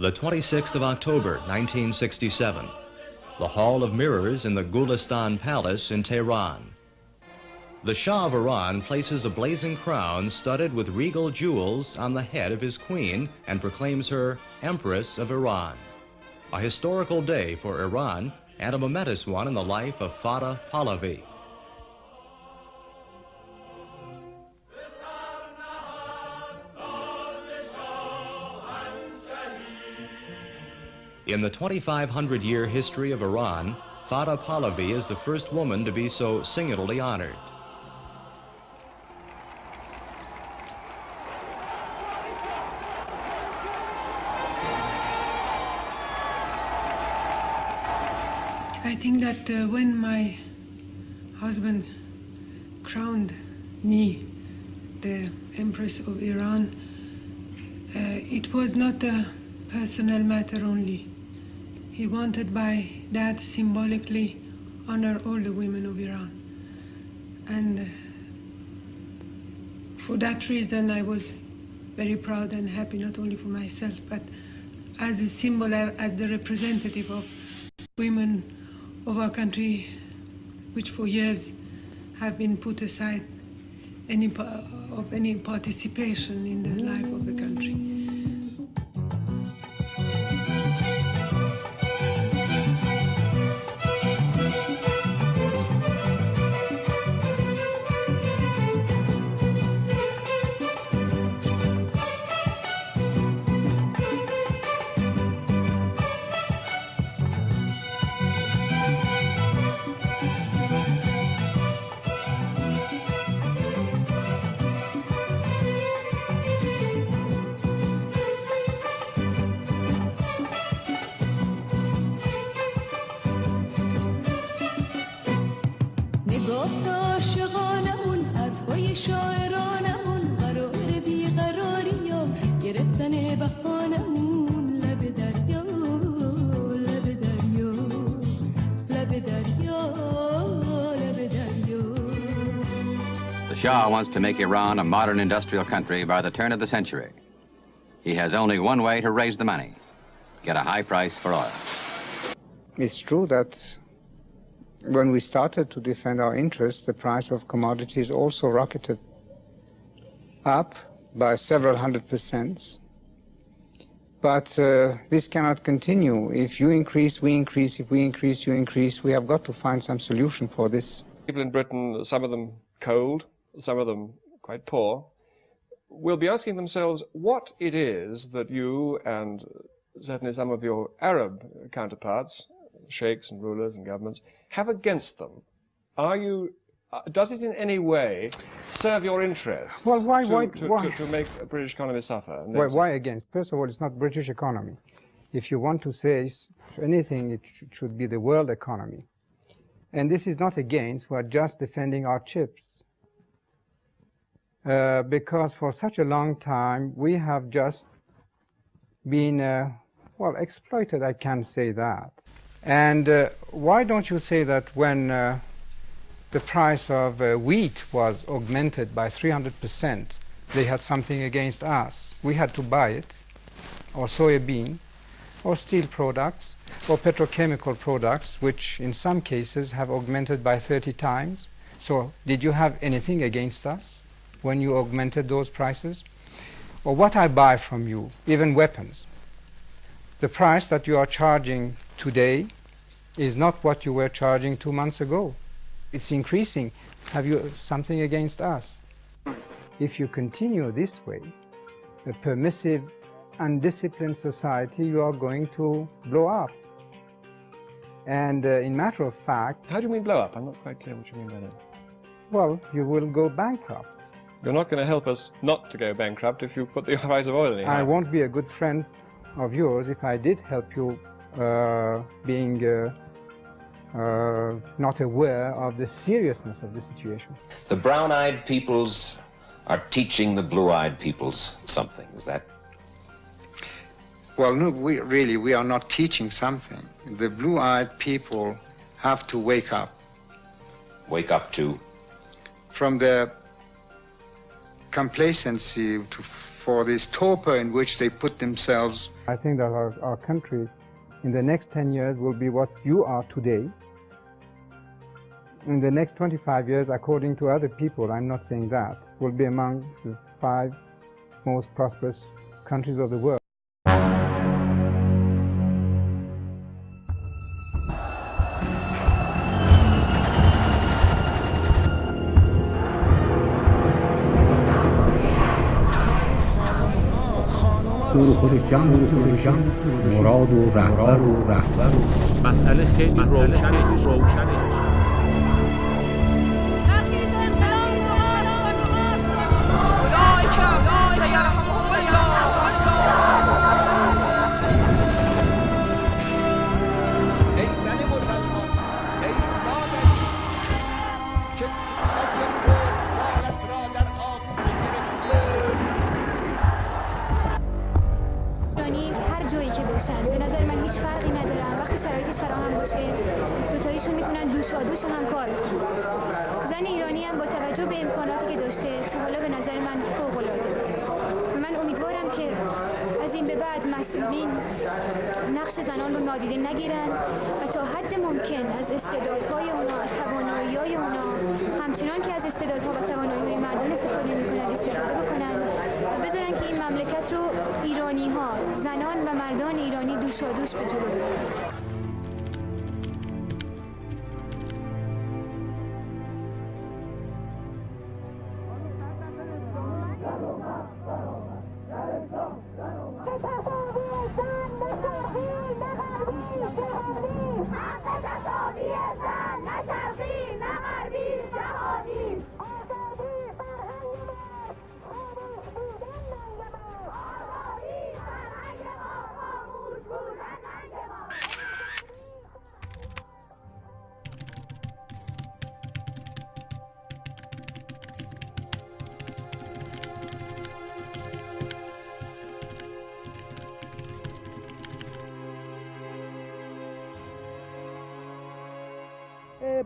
The 26th of October, 1967. The Hall of Mirrors in the Gulistan Palace in Tehran. The Shah of Iran places a blazing crown studded with regal jewels on the head of his queen and proclaims her Empress of Iran. A historical day for Iran and a momentous one in the life of Fateh Pahlavi. In the 2,500-year history of Iran, Fateh Pahlavi is the first woman to be so singularly honored. I think that when my husband crowned me the Empress of Iran, it was not a personal matter only. He wanted by that symbolically honor all the women of Iran. And for that reason I was very proud and happy, not only for myself, but as a symbol, as the representative of women of our country, which for years have been put aside of any participation in the life of the country. The Shah wants to make Iran a modern industrial country by the turn of the century. He has only one way to raise the money: get a high price for oil. It's true that when we started to defend our interests, the price of commodities also rocketed up by several 100%. But this cannot continue. If you increase, we increase. If we increase, you increase. We have got to find some solution for this. People in Britain, some of them cold, some of them quite poor, will be asking themselves what it is that you and certainly some of your Arab counterparts, sheikhs and rulers and governments, have against them. Does it in any way serve your interests to make a British economy suffer? Why against? First of all, it's not British economy. If you want to say anything, it should be the world economy. And this is not against, we're just defending our chips. Because for such a long time, we have just been, well, exploited, I can say that. And why don't you say that when the price of wheat was augmented by 300%, they had something against us? We had to buy it, or soybean, or steel products, or petrochemical products, which in some cases have augmented by 30 times. So did you have anything against us when you augmented those prices? Or what I buy from you, even weapons. The price that you are charging today is not what you were charging 2 months ago. It's increasing. Have you something against us? If you continue this way, a permissive, undisciplined society, you are going to blow up. And in matter of fact... How do you mean blow up? I'm not quite clear what you mean by that. Well, you will go bankrupt. You're not going to help us not to go bankrupt if you put the price of oil in. I won't be a good friend of yours if I did help you being not aware of the seriousness of the situation. The brown-eyed peoples are teaching the blue-eyed peoples something, is that? Well, no, we are not teaching something. The blue-eyed people have to wake up. Wake up to? From the complacency to for this torpor in which they put themselves. I think that our country in the next 10 years will be what you are today. In the next 25 years, according to other people, I'm not saying that, will be among the 5 most prosperous countries of the world. مراد و رهبر مسئله خیلی روشنه. به نظر من هیچ فرقی ندارن. وقتی شرایطش فراهم باشه دوتایشون میتونن دوش هم کار کنن. زن ایرانی هم با توجه به امکاناتی که داشته تا حالا به نظر من فوق العاده بود. من امیدوارم که از این به بعد مسئولین نقش زنان رو نادیده نگیرن و تا حد ممکن از استعدادهای اونا، از توانایی‌های اونا، همچنان که از استعدادها و توانایی‌های مردان استفاده میکنن استفاده بکنن و بذارن که این مملکت رو ایرانی‌ها، زنان و مردان ایرانی دوش به جلو ببرن.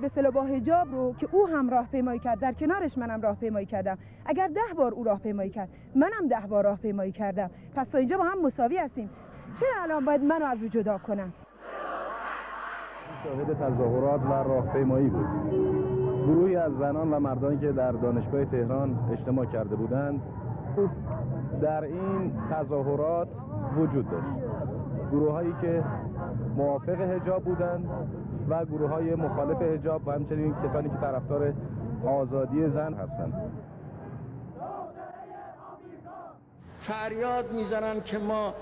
به اصطلاح با حجاب رو که او هم راهپیمایی کرد، در کنارش منم راهپیمایی کردم. اگر 10 بار او راهپیمایی کرد، منم 10 بار راهپیمایی کردم. پس تا اینجا با هم مساوی هستیم. چرا الان باید منو از او جدا کنم؟ شاهد تظاهرات و راهپیمایی بود. گروهی از زنان و مردانی که در دانشگاه تهران اجتماع کرده بودند در این تظاهرات وجود داشت. گروهایی که موافق حجاب بودند و گروه‌های مخالف حجاب و همچنین کسانی که طرفدار آزادی زن هستند. فریاد میزنن که ما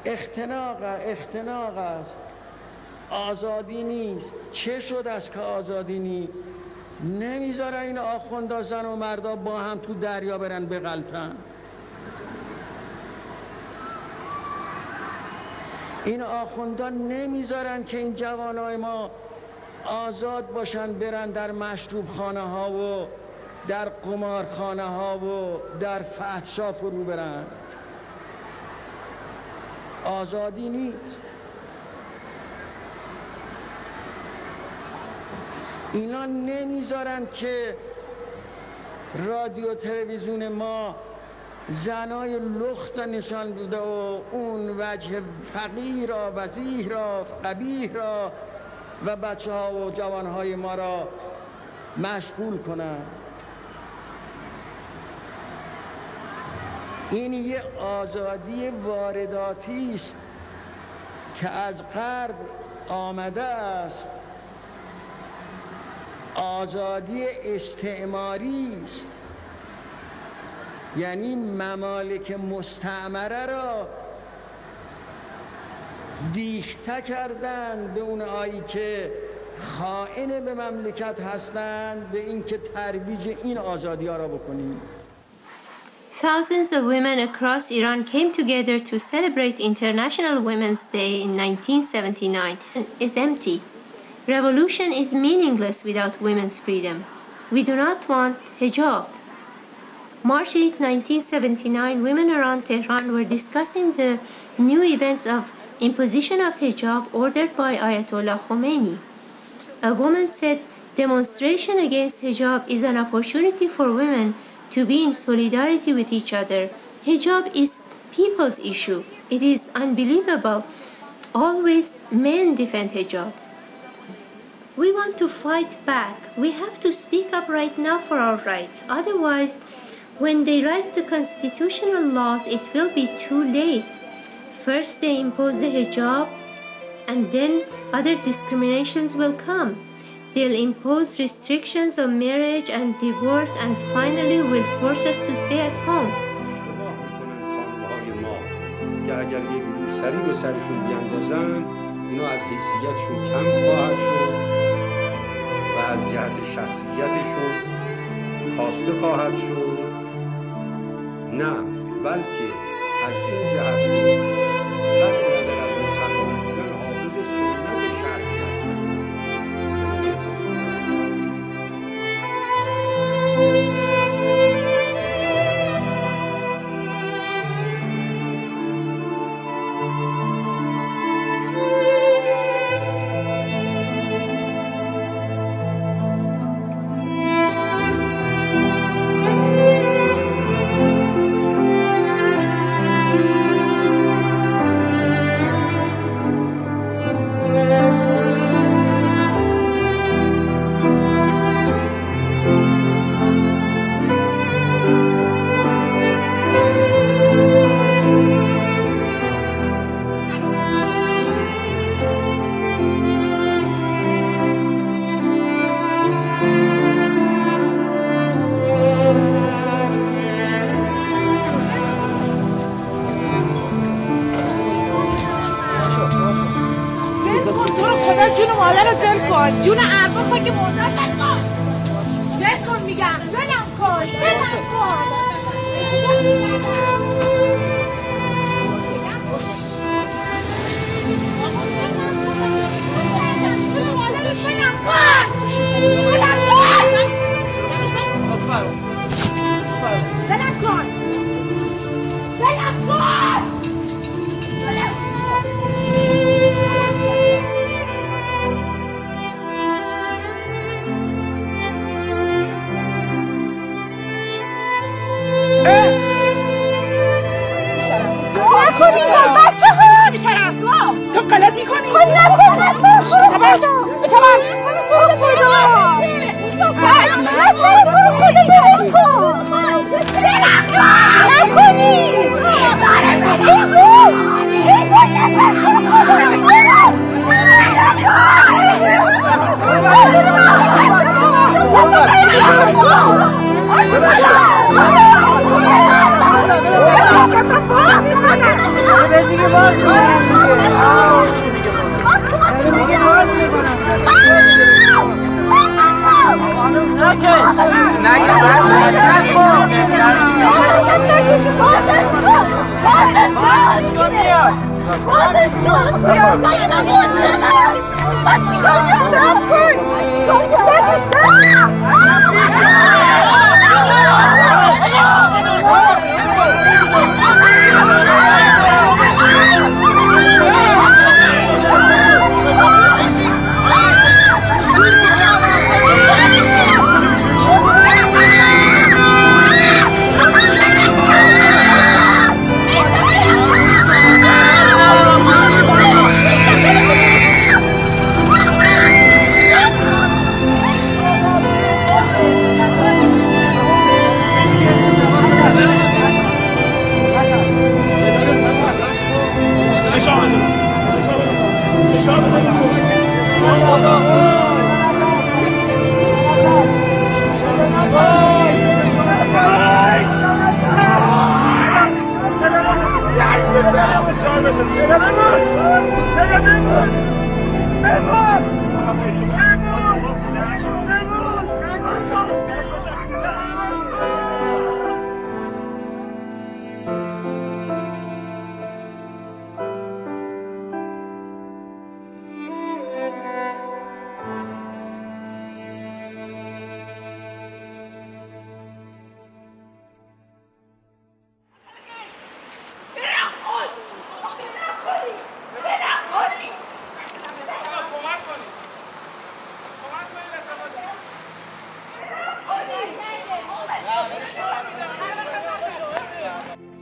اختناق است، آزادی نیست. چه شد از که آزادی نیست؟ نمیذارن این آخوندا زن و مردا با هم تو دریا برن بغلطن. این آخوندا نمیذارن که این جوانای ما آزاد باشن، برن در مشروب خانه ها و در قمارخانه ها و در فحشا فرو برن. آزادی نیست. اینا نمیذارن که رادیو تلویزیون ما زنای لخت نشان بده و اون وجه فقیر را، وضیح را، قبیح را و بچه ها و جوان های ما را مشغول کنند. این یه آزادی وارداتی است که از غرب آمده است. آزادی استعماری است، یعنی ممالک مستعمره را دیخته کردند به اون آیی که خائن به مملکت هستند، به این که ترویج این آزادی ها را بکنیم. Thousands of women across Iran came together to celebrate International Women's Day in 1979. Is empty. Revolution is meaningless without women's freedom. We do not want hijab. March 8, 1979, women around Tehran were discussing the new events of imposition of hijab ordered by Ayatollah Khomeini. A woman said, demonstration against hijab is an opportunity for women to be in solidarity with each other. Hijab is people's issue. It is unbelievable. Always men defend hijab. We want to fight back. We have to speak up right now for our rights. Otherwise, when they write the constitutional laws, it will be too late. First they impose the hijab, and then other discriminations will come. They'll impose restrictions on marriage and divorce, and finally will force us to stay at home. که اگر یک روسری به سرشون بیاندازن اینا از حیثیتشون کم خواهد شد و از جهت شخصیتشون خواسته خواهد شد، نه بلکه از این جهت قطع نظر از مسلمان بودن حافظ سنت شرعی هستند. جون اربا خاک مردن بکن بکن میگم بلم کن بلم کن تو غلط میکنی؟ خود نکن اتباج اتباج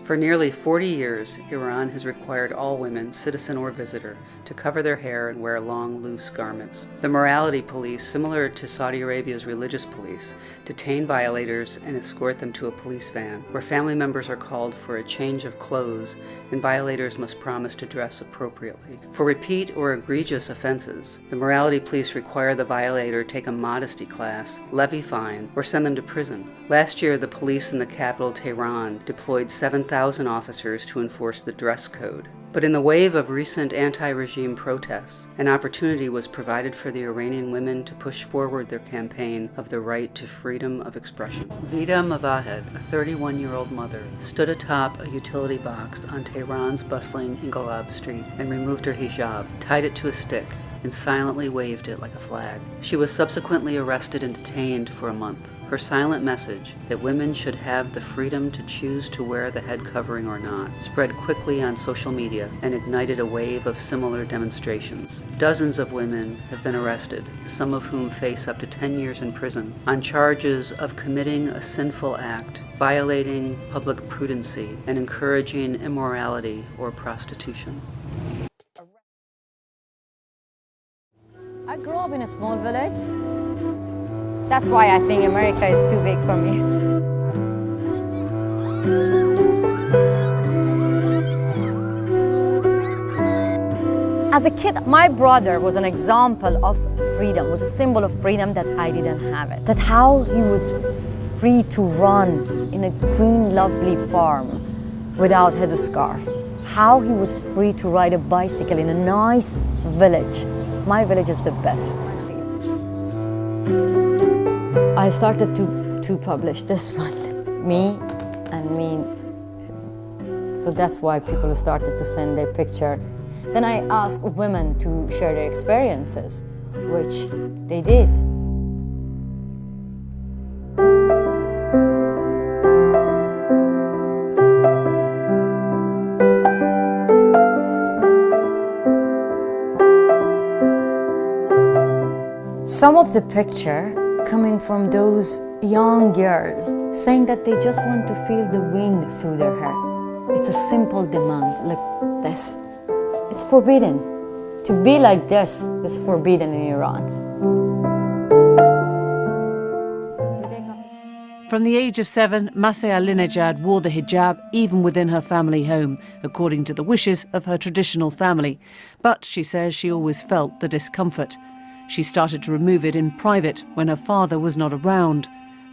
For nearly 40 years, Iran has required all women, citizen or visitor, to cover their hair and wear long, loose garments. The morality police, similar to Saudi Arabia's religious police, detain violators and escort them to a police van, where family members are called for a change of clothes and violators must promise to dress appropriately. For repeat or egregious offenses, the morality police require the violator take a modesty class, levy fine, or send them to prison. Last year, the police in the capital, Tehran, deployed 7,000 officers to enforce the dress code. But in the wave of recent anti-regime protests, an opportunity was provided for the Iranian women to push forward their campaign of the right to freedom of expression. Vida Mavahed, a 31-year-old mother, stood atop a utility box on Tehran's bustling Inqilab Street and removed her hijab, tied it to a stick, and silently waved it like a flag. She was subsequently arrested and detained for a month. Her silent message that women should have the freedom to choose to wear the head covering or not spread quickly on social media and ignited a wave of similar demonstrations. Dozens of women have been arrested, some of whom face up to 10 years in prison, on charges of committing a sinful act, violating public prudency, and encouraging immorality or prostitution. I grew up in a small village. That's why I think America is too big for me. As a kid, my brother was an example of freedom, was a symbol of freedom that I didn't have it. That how he was free to run in a green, lovely farm without headscarf. How he was free to ride a bicycle in a nice village. My village is the best. I started to publish this one, me and me. So that's why people started to send their picture. Then I asked women to share their experiences, which they did. Some of the picture coming from those young girls saying that they just want to feel the wind through their hair. It's a simple demand like this. It's forbidden. To be like this is forbidden in Iran. From the age of 7, Masih Alinejad wore the hijab even within her family home, according to the wishes of her traditional family. But she says she always felt the discomfort. She started to remove it in private when her father was not around.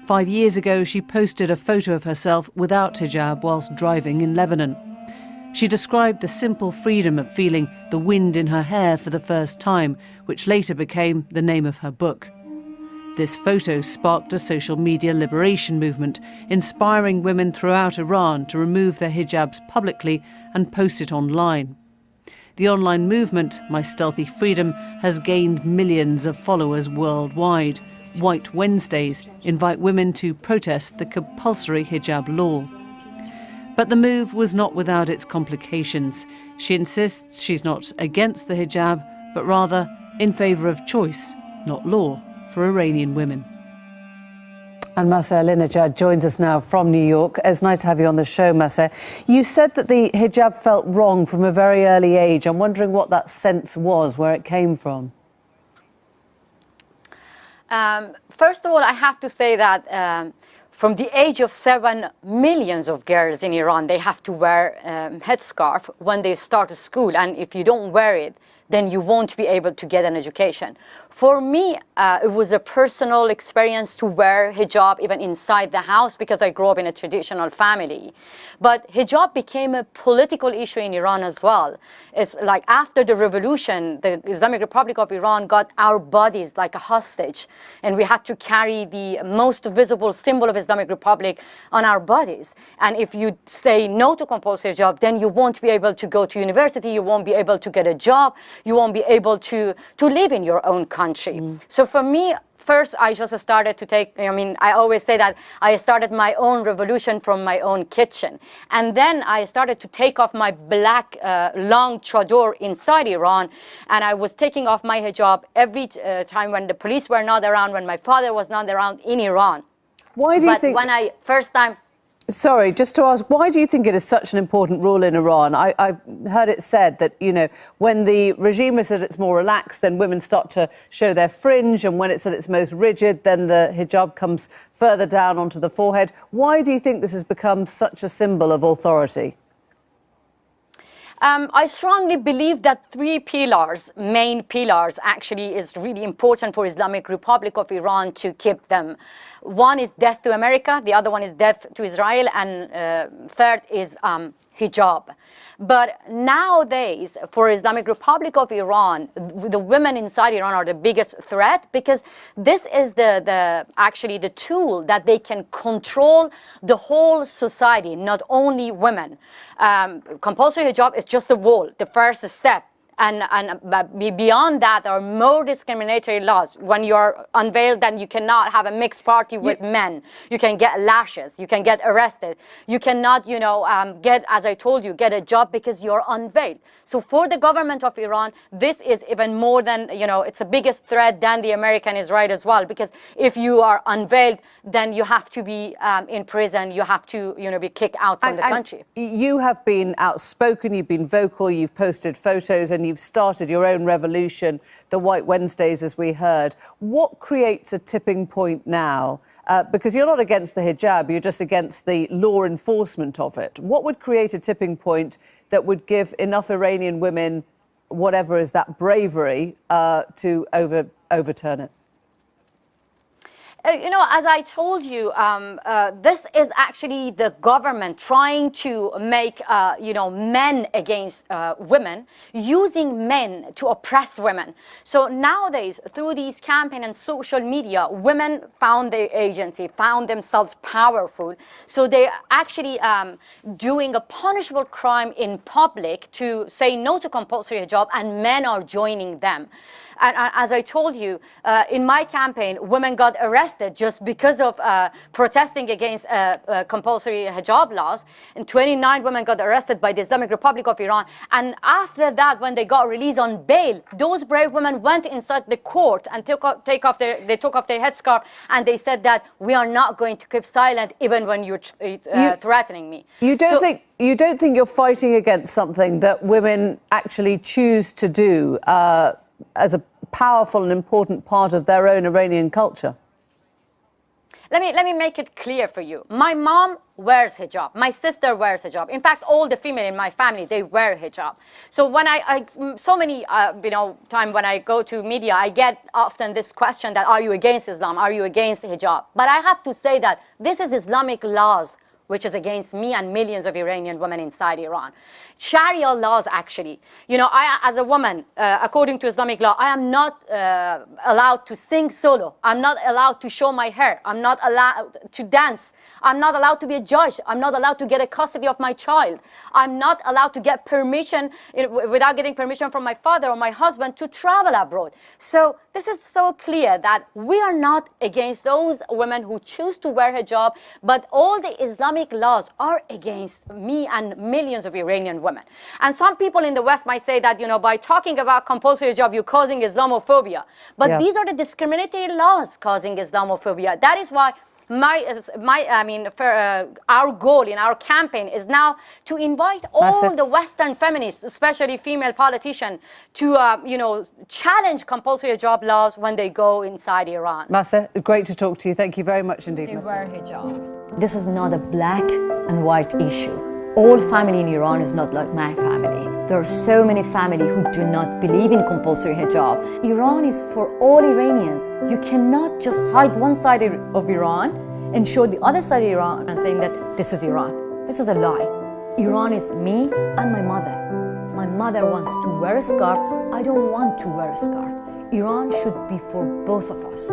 5 years ago, she posted a photo of herself without hijab whilst driving in Lebanon. She described the simple freedom of feeling the wind in her hair for the first time, which later became the name of her book. This photo sparked a social media liberation movement, inspiring women throughout Iran to remove their hijabs publicly and post it online. The online movement, My Stealthy Freedom, has gained millions of followers worldwide. White Wednesdays invite women to protest the compulsory hijab law. But the move was not without its complications. She insists she's not against the hijab, but rather in favour of choice, not law, for Iranian women. And Masih Alinejad joins us now from New York. It's nice to have you on the show, Masih. You said that the hijab felt wrong from a very early age. I'm wondering what that sense was, where it came from. First of all, I have to say that from the age of 7, millions of girls in Iran, they have to wear headscarf when they start school. And if you don't wear it, then you won't be able to get an education. For me, it was a personal experience to wear hijab even inside the house because I grew up in a traditional family. But hijab became a political issue in Iran as well. It's like after the revolution, the Islamic Republic of Iran got our bodies like a hostage, and we had to carry the most visible symbol of Islamic Republic on our bodies. And if you say no to compulsory hijab, then you won't be able to go to university, you won't be able to get a job, you won't be able to live in your own country. So for me, first I just started to take, I always say that I started my own revolution from my own kitchen. And then I started to take off my black long chador inside Iran. And I was taking off my hijab every time when the police were not around, when my father was not around in Iran. Why do you think... When I first time... Sorry, just to ask, why do you think it is such an important rule in Iran? I've heard it said that, you know, when the regime is at its more relaxed, then women start to show their fringe, and when it's at its most rigid, then the hijab comes further down onto the forehead. Why do you think this has become such a symbol of authority? I strongly believe that three pillars, main pillars, actually is really important for Islamic Republic of Iran to keep them. One is death to America, the other one is death to Israel, and third is hijab. But nowadays, for Islamic Republic of Iran, the women inside Iran are the biggest threat, because this is actually the tool that they can control the whole society, not only women. Compulsory hijab is just the wall, the first step. And beyond that, there are more discriminatory laws. When you're unveiled, then you cannot have a mixed party with men. You can get lashes. You can get arrested. You cannot, you know, get, as I told you, get a job because you're unveiled. So for the government of Iran, this is even more than, you know, it's a biggest threat than the American is right as well. Because if you are unveiled, then you have to be in prison. You have to, you know, be kicked out from the country. You have been outspoken. You've been vocal. You've posted photos, and you've started your own revolution, the White Wednesdays, as we heard. What creates a tipping point now? Because you're not against the hijab, you're just against the law enforcement of it. What would create a tipping point that would give enough Iranian women, whatever is that bravery, to overturn it? You know, as I told you, this is actually the government trying to make, you know, men against women, using men to oppress women. So nowadays, through these campaigns and social media, women found their agency, found themselves powerful. So they're actually doing a punishable crime in public to say no to compulsory hijab, and men are joining them. And as I told you, in my campaign, women got arrested just because of protesting against compulsory hijab laws. And 29 women got arrested by the Islamic Republic of Iran. And after that, when they got released on bail, those brave women went inside the court and took off their headscarf, and they said that we are not going to keep silent even when you're threatening me. You don't think you're fighting against something that women actually choose to do as a powerful and important part of their own Iranian culture? Let me make it clear for you. My mom wears hijab. My sister wears hijab. In fact, all the female in my family, they wear hijab. So when so many, you know, time when I go to media, I get often this question that, are you against Islam? Are you against hijab? But I have to say that this is Islamic laws, which is against me and millions of Iranian women inside Iran. Sharia laws, actually. You know, I, as a woman, according to Islamic law, I am not allowed to sing solo. I'm not allowed to show my hair. I'm not allowed to dance. I'm not allowed to be a judge. I'm not allowed to get a custody of my child. I'm not allowed to get permission, without getting permission from my father or my husband, to travel abroad. So this is so clear that we are not against those women who choose to wear hijab, but all the Islamic laws are against me and millions of Iranian women. And some people in the West might say that, you know, by talking about compulsory hijab, you're causing Islamophobia. But these are the discriminatory laws causing Islamophobia. That is why our goal in our campaign is now to invite all the Western feminists, especially female politicians, to you know, challenge compulsory hijab laws when they go inside Iran. Mahsa, great to talk to you. Thank you very much indeed. They wear hijab. This is not a black and white issue. All family in Iran is not like my family. There are so many families who do not believe in compulsory hijab. Iran is for all Iranians. You cannot just hide one side of Iran and show the other side of Iran and saying that this is Iran. This is a lie. Iran is me and my mother. My mother wants to wear a scarf. I don't want to wear a scarf. Iran should be for both of us.